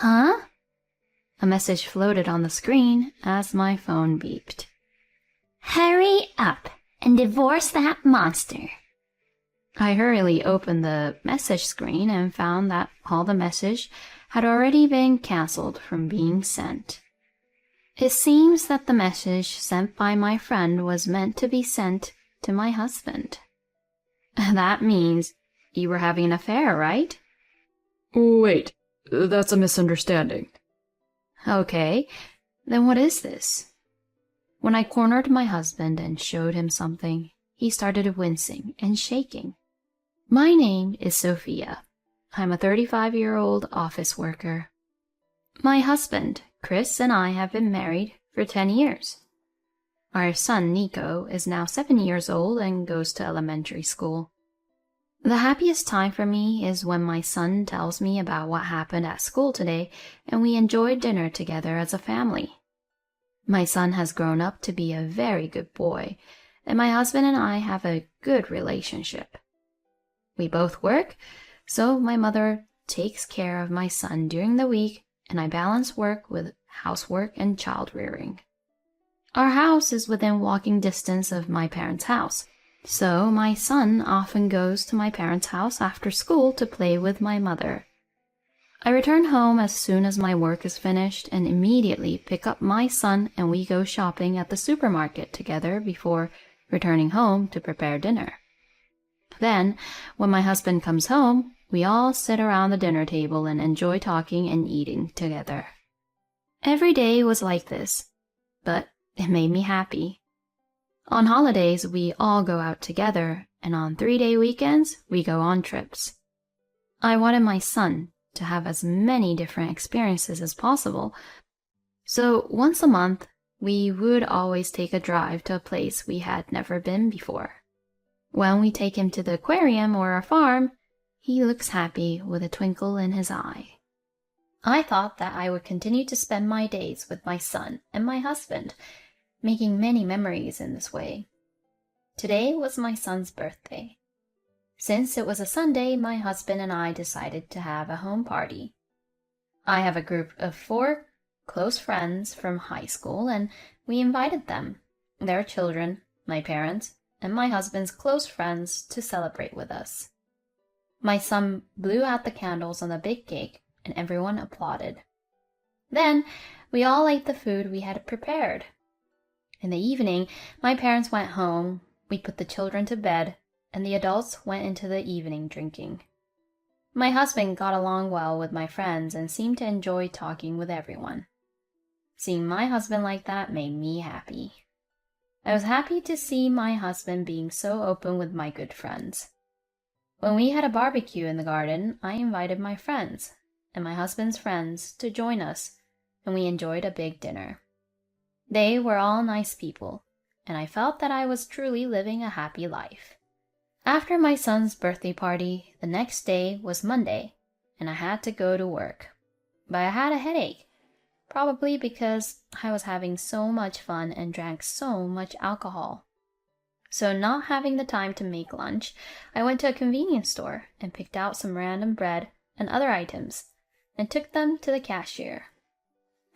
Huh? A message floated on the screen as my phone beeped. Hurry up and divorce that monster. I hurriedly opened the message screen and found that all the message had already been cancelled from being sent. It seems that the message sent by my friend was meant to be sent to my husband. That means you were having an affair, right? Wait, that's a misunderstanding. Okay, then what is this? When I cornered my husband and showed him something, he started wincing and shaking. My name is Sophia. I'm a 35-year-old office worker. My husband, Chris, and I have been married for 10 years. Our son, Nico, is now 7 years old and goes to elementary school. The happiest time for me is when my son tells me about what happened at school today and we enjoy dinner together as a family. My son has grown up to be a very good boy, and my husband and I have a good relationship. We both work, so my mother takes care of my son during the week, and I balance work with housework and child rearing. Our house is within walking distance of my parents' house, so my son often goes to my parents' house after school to play with my mother. I return home as soon as my work is finished and immediately pick up my son and we go shopping at the supermarket together before returning home to prepare dinner. Then, when my husband comes home, we all sit around the dinner table and enjoy talking and eating together. Every day was like this, but it made me happy. On holidays, we all go out together, and on 3-day weekends, we go on trips. I wanted my son to have as many different experiences as possible, so once a month, we would always take a drive to a place we had never been before. When we take him to the aquarium or our farm, he looks happy with a twinkle in his eye. I thought that I would continue to spend my days with my son and my husband, making many memories in this way. Today was my son's birthday. Since it was a Sunday, my husband and I decided to have a home party. I have a group of 4 close friends from high school, and we invited them, their children, my parents, and my husband's close friends to celebrate with us. My son blew out the candles on the big cake, and everyone applauded. Then we all ate the food we had prepared. In the evening, my parents went home, we put the children to bed, and the adults went into the evening drinking. My husband got along well with my friends and seemed to enjoy talking with everyone. Seeing my husband like that made me happy. I was happy to see my husband being so open with my good friends. When we had a barbecue in the garden, I invited my friends and my husband's friends to join us, and we enjoyed a big dinner. They were all nice people, and I felt that I was truly living a happy life. After my son's birthday party, the next day was Monday, and I had to go to work. But I had a headache, probably because I was having so much fun and drank so much alcohol. So not having the time to make lunch, I went to a convenience store and picked out some random bread and other items, and took them to the cashier.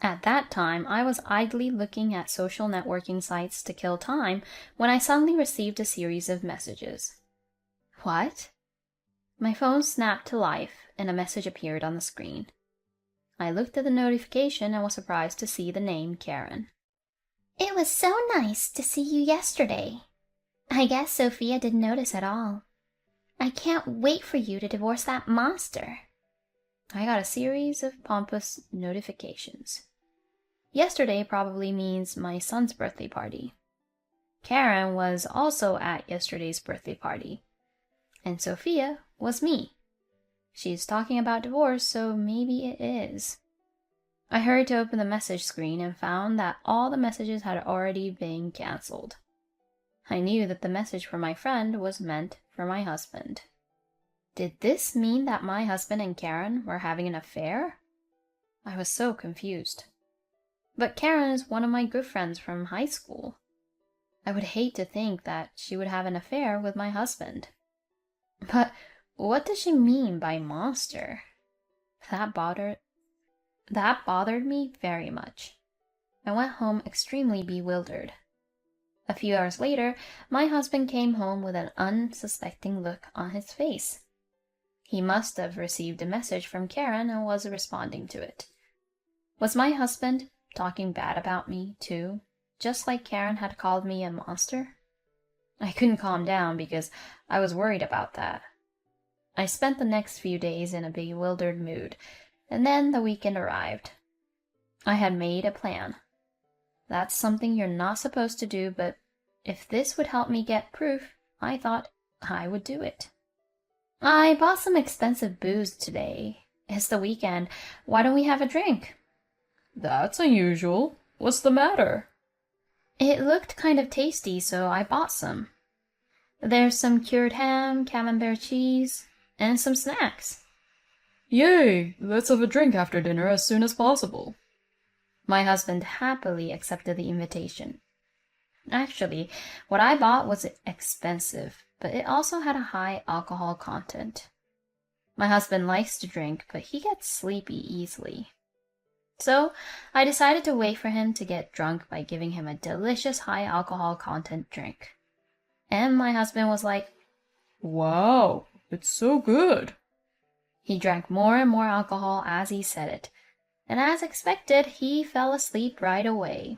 At that time, I was idly looking at social networking sites to kill time when I suddenly received a series of messages. What? My phone snapped to life and a message appeared on the screen. I looked at the notification and was surprised to see the name Karen. It was so nice to see you yesterday. I guess Sophia didn't notice at all. I can't wait for you to divorce that monster. I got a series of pompous notifications. Yesterday probably means my son's birthday party. Karen was also at yesterday's birthday party. And Sophia was me. She's talking about divorce, so maybe it is. I hurried to open the message screen and found that all the messages had already been cancelled. I knew that the message from my friend was meant for my husband. Did this mean that my husband and Karen were having an affair? I was so confused. But Karen is one of my good friends from high school. I would hate to think that she would have an affair with my husband. But what does she mean by monster? That bothered That bothered me very much. I went home extremely bewildered. A few hours later, my husband came home with an unsuspecting look on his face. He must have received a message from Karen and was responding to it. Was my husband talking bad about me, too, just like Karen had called me a monster? I couldn't calm down because I was worried about that. I spent the next few days in a bewildered mood, and then the weekend arrived. I had made a plan. That's something you're not supposed to do, but if this would help me get proof, I thought I would do it. I bought some expensive booze today. It's the weekend. Why don't we have a drink? That's unusual. What's the matter? It looked kind of tasty, so I bought some. There's some cured ham, camembert cheese, and some snacks. Yay! Let's have a drink after dinner as soon as possible. My husband happily accepted the invitation. Actually, what I bought was expensive, but it also had a high alcohol content. My husband likes to drink, but he gets sleepy easily. So I decided to wait for him to get drunk by giving him a delicious high alcohol content drink. And my husband was like, Wow, it's so good. He drank more and more alcohol as he said it, and as expected, he fell asleep right away.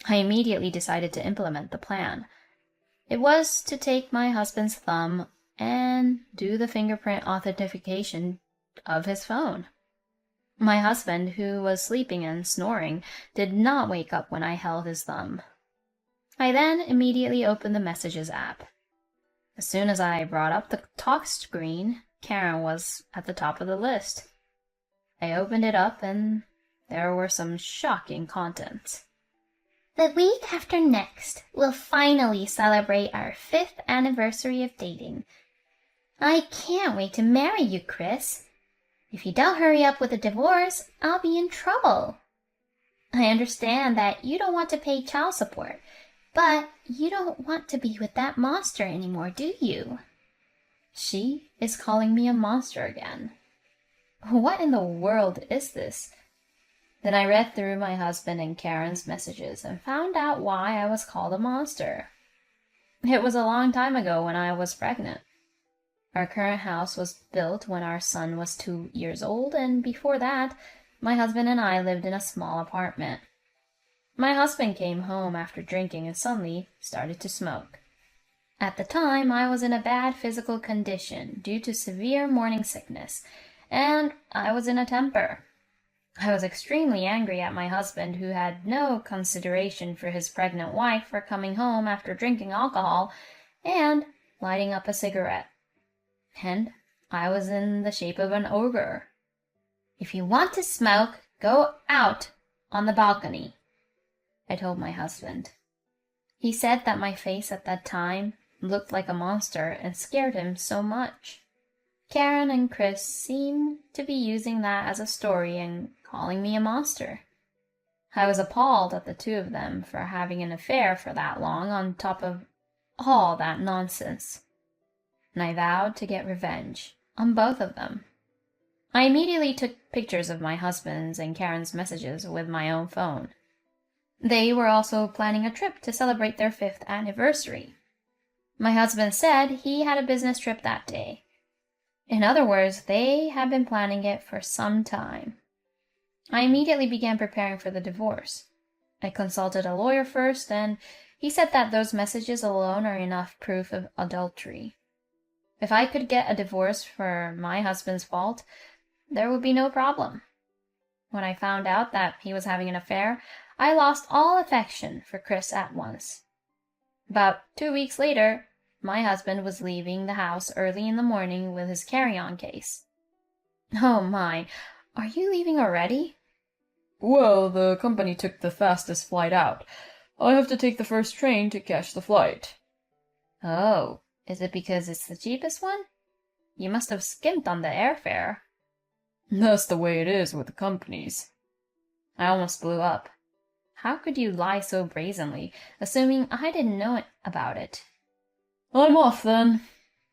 I immediately decided to implement the plan. It was to take my husband's thumb and do the fingerprint authentication of his phone. My husband, who was sleeping and snoring, did not wake up when I held his thumb. I then immediately opened the Messages app. As soon as I brought up the talk screen, Karen was at the top of the list. I opened it up and there were some shocking contents. The week after next, we'll finally celebrate our 5th anniversary of dating. I can't wait to marry you, Chris. If you don't hurry up with a divorce, I'll be in trouble. I understand that you don't want to pay child support, but you don't want to be with that monster anymore, do you? She is calling me a monster again. What in the world is this? Then I read through my husband and Karen's messages and found out why I was called a monster. It was a long time ago when I was pregnant. Our current house was built when our son was 2 years old, and before that, my husband and I lived in a small apartment. My husband came home after drinking and suddenly started to smoke. At the time, I was in a bad physical condition due to severe morning sickness, and I was in a temper. I was extremely angry at my husband, who had no consideration for his pregnant wife for coming home after drinking alcohol and lighting up a cigarette. And I was in the shape of an ogre. If you want to smoke, go out on the balcony, I told my husband. He said that my face at that time looked like a monster and scared him so much. Karen and Chris seemed to be using that as a story and calling me a monster. I was appalled at the two of them for having an affair for that long on top of all that nonsense. And I vowed to get revenge on both of them. I immediately took pictures of my husband's and Karen's messages with my own phone. They were also planning a trip to celebrate their 5th anniversary. My husband said he had a business trip that day. In other words, they had been planning it for some time. I immediately began preparing for the divorce. I consulted a lawyer first, and he said that those messages alone are enough proof of adultery. If I could get a divorce for my husband's fault, there would be no problem. When I found out that he was having an affair, I lost all affection for Chris at once. About 2 weeks later, my husband was leaving the house early in the morning with his carry-on case. Oh my, are you leaving already? Well, the company took the fastest flight out. I have to take the first train to catch the flight. Oh, is it because it's the cheapest one? You must have skimped on the airfare. That's the way it is with the companies. I almost blew up. How could you lie so brazenly, assuming I didn't know about it? I'm off then.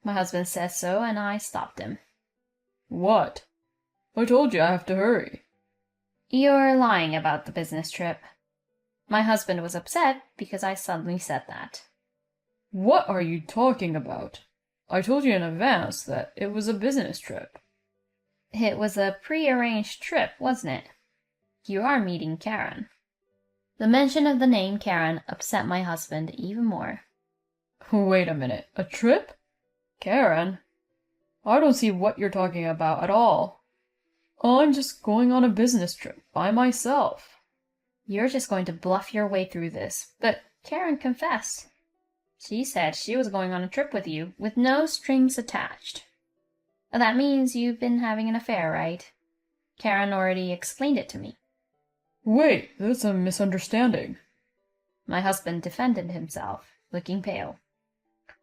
My husband said so, and I stopped him. What? I told you I have to hurry. You're lying about the business trip. My husband was upset because I suddenly said that. What are you talking about? I told you in advance that it was a business trip. It was a pre-arranged trip, wasn't it? You are meeting Karen. The mention of the name Karen upset my husband even more. Wait a minute, a trip? Karen? I don't see what you're talking about at all. I'm just going on a business trip by myself. You're just going to bluff your way through this, but Karen confessed. She said she was going on a trip with you, with no strings attached. That means you've been having an affair, right? Karen already explained it to me. Wait, that's a misunderstanding. My husband defended himself, looking pale.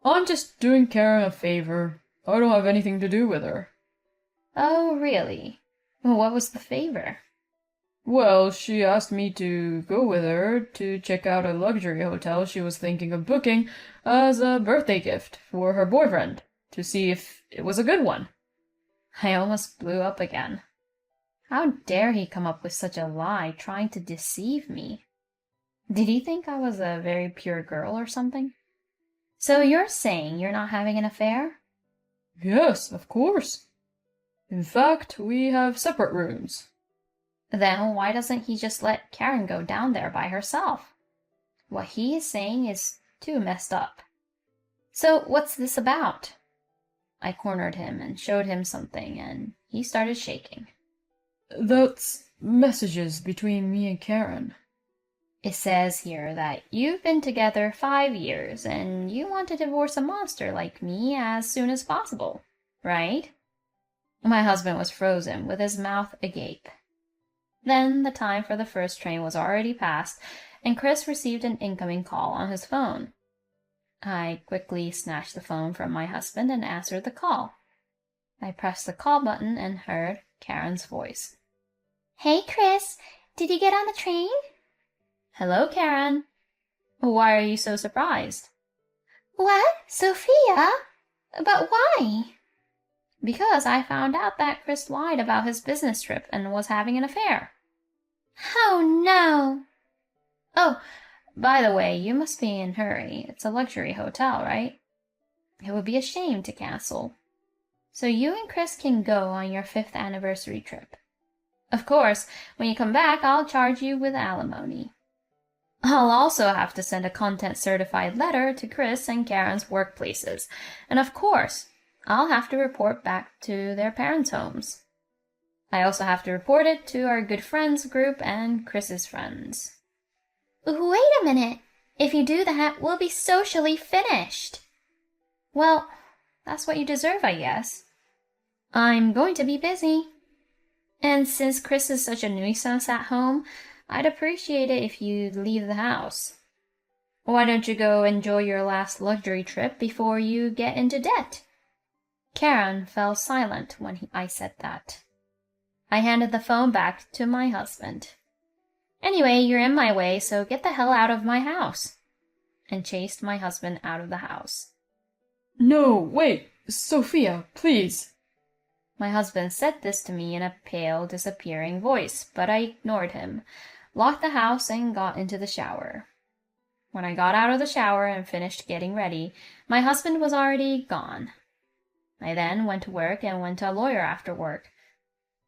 I'm just doing Karen a favor. I don't have anything to do with her. Oh, really? What was the favor? Well, she asked me to go with her to check out a luxury hotel she was thinking of booking as a birthday gift for her boyfriend, to see if it was a good one. I almost blew up again. How dare he come up with such a lie, trying to deceive me? Did he think I was a very pure girl or something? So you're saying you're not having an affair? Yes, of course. In fact, we have separate rooms. Then why doesn't he just let Karen go down there by herself? What he is saying is too messed up. So what's this about? I cornered him and showed him something, and he started shaking. That's messages between me and Karen. It says here that you've been together 5 years, and you want to divorce a monster like me as soon as possible, right? My husband was frozen, with his mouth agape. Then the time for the first train was already past, and Chris received an incoming call on his phone. I quickly snatched the phone from my husband and answered the call. I pressed the call button and heard Karen's voice. Hey, Chris, did you get on the train? Hello, Karen. Why are you so surprised? What? Sophia? But why? Because I found out that Chris lied about his business trip and was having an affair. Oh, no. Oh, by the way, you must be in a hurry. It's a luxury hotel, right? It would be a shame to cancel. So you and Chris can go on your 5th anniversary trip. Of course, when you come back, I'll charge you with alimony. I'll also have to send a content-certified letter to Chris and Karen's workplaces. And of course, I'll have to report back to their parents' homes. I also have to report it to our good friends group and Chris's friends. Wait a minute. If you do that, we'll be socially finished. Well, that's what you deserve, I guess. I'm going to be busy. And since Chris is such a nuisance at home, I'd appreciate it if you'd leave the house. Why don't you go enjoy your last luxury trip before you get into debt? Karen fell silent when I said that. I handed the phone back to my husband. Anyway, you're in my way, so get the hell out of my house. And chased my husband out of the house. No, wait, Sophia, please. My husband said this to me in a pale, disappearing voice, but I ignored him, locked the house, and got into the shower. When I got out of the shower and finished getting ready, my husband was already gone. I then went to work and went to a lawyer after work.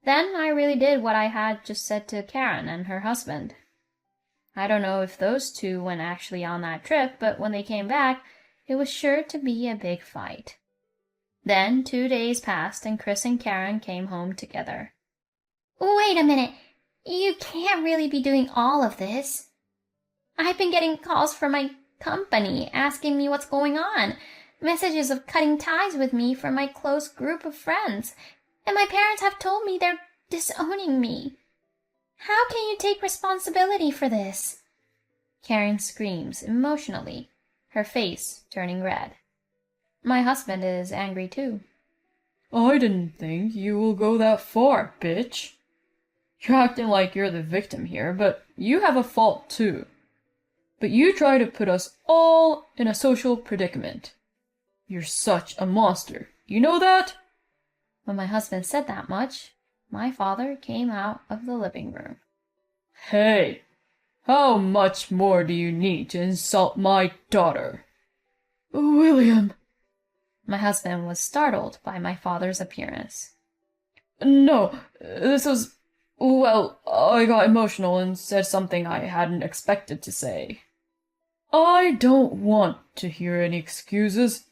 Then I really did what I had just said to Karen and her husband. I don't know if those two went actually on that trip, but when they came back, it was sure to be a big fight. Then 2 days passed and Chris and Karen came home together. Wait a minute. You can't really be doing all of this. I've been getting calls from my company asking me what's going on, messages of cutting ties with me from my close group of friends, and my parents have told me they're disowning me. How can you take responsibility for this? Karen screams emotionally, her face turning red. My husband is angry too. I didn't think you will go that far, bitch. You're acting like you're the victim here, but you have a fault too. But you try to put us all in a social predicament. You're such a monster. You know that? When my husband said that much, my father came out of the living room. Hey, how much more do you need to insult my daughter? William. My husband was startled by my father's appearance. No, this was... Well, I got emotional and said something I hadn't expected to say. I don't want to hear any excuses.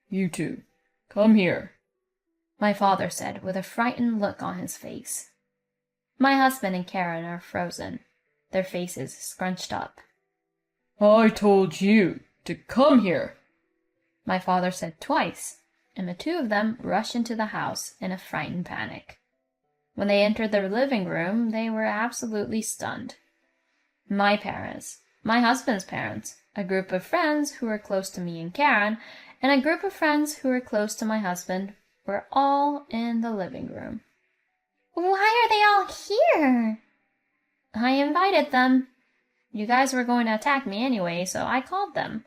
You two, come here. My father said with a frightened look on his face. My husband and Karen are frozen, their faces scrunched up. I told you to come here. My father said twice, and the two of them rushed into the house in a frightened panic. When they entered the living room, they were absolutely stunned. My parents, my husband's parents, a group of friends who were close to me and Karen, and a group of friends who were close to my husband were all in the living room. Why are they all here? I invited them. You guys were going to attack me anyway, so I called them.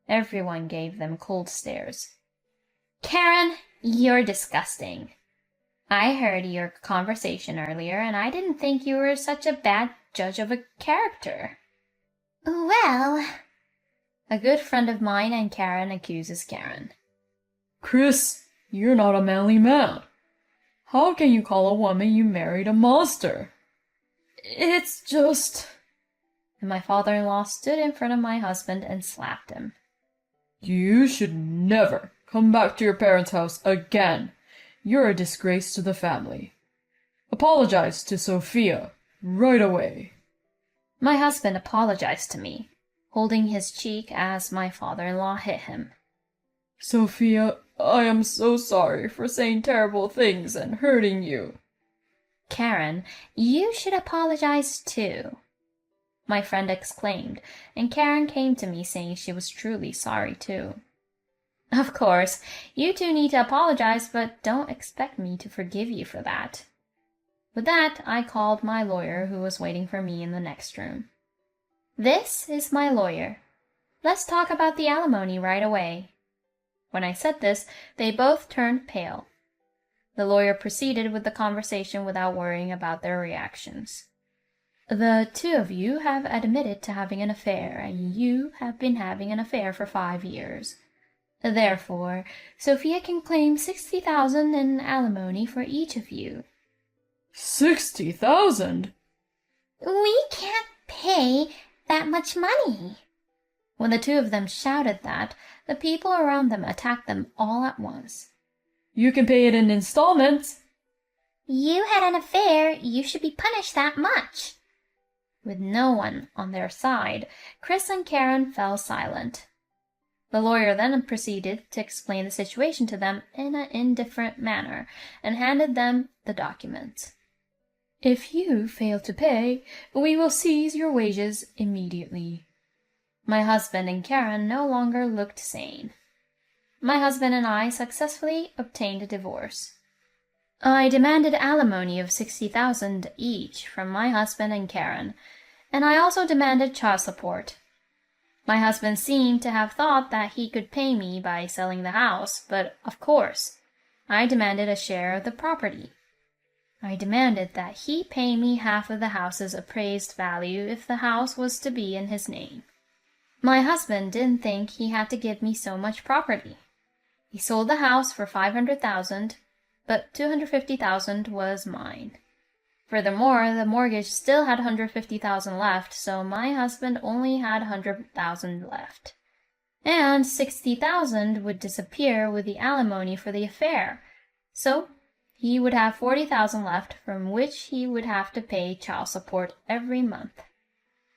Everyone gave them cold stares. Karen, you're disgusting. I heard your conversation earlier, and I didn't think you were such a bad judge of a character. Well... A good friend of mine and Karen accuses Karen. Chris, you're not a manly man. How can you call a woman you married a monster? It's just... And my father-in-law stood in front of my husband and slapped him. You should never come back to your parents' house again. You're a disgrace to the family. Apologize to Sophia right away. My husband apologized to me, holding his cheek as my father-in-law hit him. Sophia, I am so sorry for saying terrible things and hurting you. Karen, you should apologize too, my friend exclaimed, and Karen came to me saying she was truly sorry too. Of course, you two need to apologize, but don't expect me to forgive you for that. With that, I called my lawyer who was waiting for me in the next room. This is my lawyer. Let's talk about the alimony right away. When I said this, they both turned pale. The lawyer proceeded with the conversation without worrying about their reactions. The two of you have admitted to having an affair, and you have been having an affair for 5 years. Therefore, Sophia can claim 60,000 in alimony for each of you. 60,000? We can't pay that much money. When the two of them shouted that, the people around them attacked them all at once. You can pay it in installments. You had an affair, you should be punished that much. With no one on their side, Chris and Karen fell silent. The lawyer then proceeded to explain the situation to them in an indifferent manner and handed them the documents. If you fail to pay, we will seize your wages immediately. My husband and Karen no longer looked sane. My husband and I successfully obtained a divorce. I demanded alimony of 60,000 each from my husband and Karen, and I also demanded child support. My husband seemed to have thought that he could pay me by selling the house, but of course, I demanded a share of the property. I demanded that he pay me half of the house's appraised value if the house was to be in his name. My husband didn't think he had to give me so much property. He sold the house for 500,000, but 250,000 was mine. Furthermore, the mortgage still had 150,000 left, so my husband only had 100,000 left. And 60,000 would disappear with the alimony for the affair. So he would have 40,000 left, from which he would have to pay child support every month.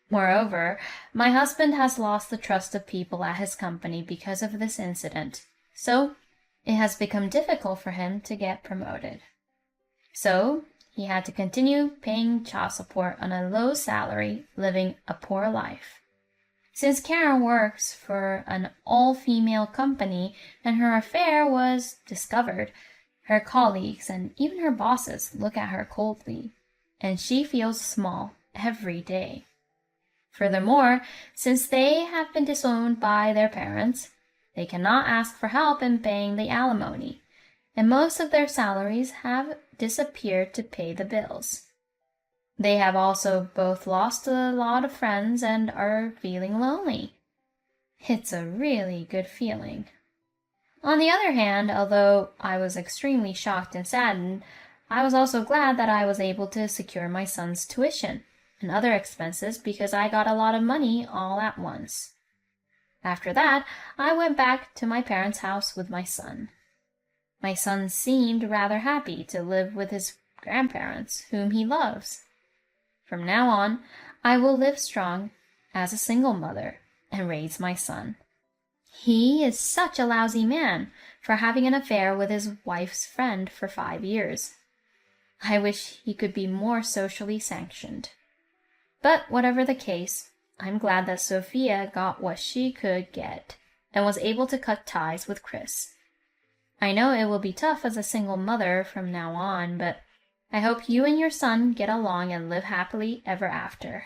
Moreover, my husband has lost the trust of people at his company because of this incident, so it has become difficult for him to get promoted. So he had to continue paying child support on a low salary, living a poor life. Since Karen works for an all-female company and her affair was discovered, her colleagues and even her bosses look at her coldly, and she feels small every day. Furthermore, since they have been disowned by their parents, they cannot ask for help in paying the alimony, and most of their salaries have disappeared to pay the bills. They have also both lost a lot of friends and are feeling lonely. It's a really good feeling. On the other hand, although I was extremely shocked and saddened, I was also glad that I was able to secure my son's tuition and other expenses because I got a lot of money all at once. After that, I went back to my parents' house with my son. My son seemed rather happy to live with his grandparents, whom he loves. From now on, I will live strong as a single mother and raise my son. He is such a lousy man for having an affair with his wife's friend for 5 years. I wish he could be more socially sanctioned. But whatever the case, I'm glad that Sophia got what she could get and was able to cut ties with Chris. I know it will be tough as a single mother from now on, but I hope you and your son get along and live happily ever after.